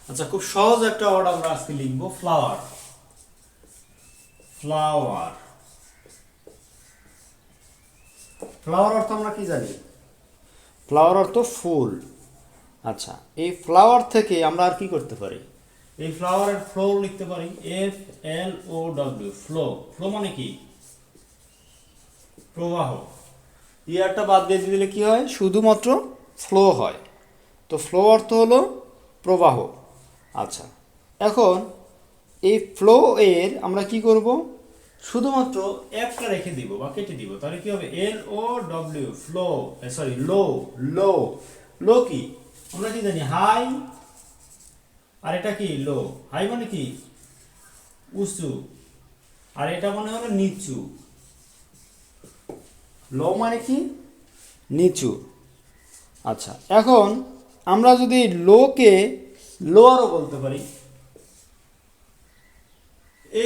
আচ্ছা, খুব সহজ একটা ওয়ার্ড আমরা আজকে লিখবো, ফ্লাওয়ার। ফ্লাওয়ার ফ্লাওয়ার অর্থ আমরা কি জানি? ফ্লাওয়ার অর্থ ফুল। আচ্ছা, এই ফ্লাওয়ার থেকে আমরা আর কি করতে পারি? এই ফ্লাওয়ারের ফ্লো লিখতে পারি, FLOW, ফ্লো। ফ্লো মানে কি? প্রবাহ। ইয়ারটা বাদ দিয়ে দিলে কি হয়? শুধুমাত্র ফ্লো হয়। তো ফ্লো অর্থ হলো প্রবাহ। আচ্ছা, এখন এই ফ্লো এর আমরা কি করব? শুধুমাত্র একটা রেখে দিব বা কেটে দিব, তাহলে কি হবে? LOW, ফ্লো, সরি, লো। লো লো কি আমরা কি জানি? হাই। আর এটা কি? লো। হাই মানে কি? উঁচু। আর এটা মনে হলো নিচু। লো মানে কি? নিচু। আচ্ছা, এখন আমরা যদি লোকে লোয়ারও বলতে পারি,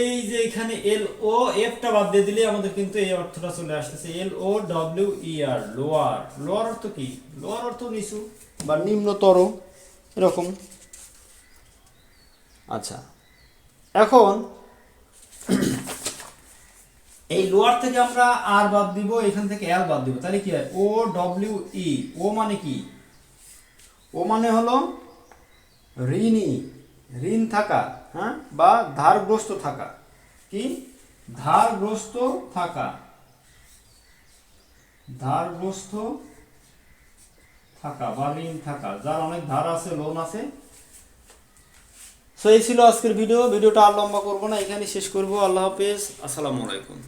এই যে এখানে LOF বাদ দিয়ে দিলে আমাদের কিন্তু এই অর্থটা চলে আসতেছে, LOWER, লোয়ার। লোয়ার অর্থ কি? লোয়ার অর্থ নিচু বা নিম্নতর, এরকম। আচ্ছা, এখন এই লোয়ার থেকে আমরা আর বাদ দিব, এখান থেকে এল বাদ দিব, তাহলে কি হয়? OWE। ও মানে কি? ও মানে হলো ঋণী, ঋণ থাকা, হ্যাঁ, বা ধারগ্রস্ত থাকা। কি? ধারগ্রস্ত থাকা। ধারগ্রস্ত থাকা বা ঋণ থাকা, যার অনেক ধার আছে, লোন আছে। সো এই ছিল আজকের ভিডিওটা আর লম্বা করবো না, এখানে শেষ করবো। আল্লাহ হাফেজ, আসসালামু আলাইকুম।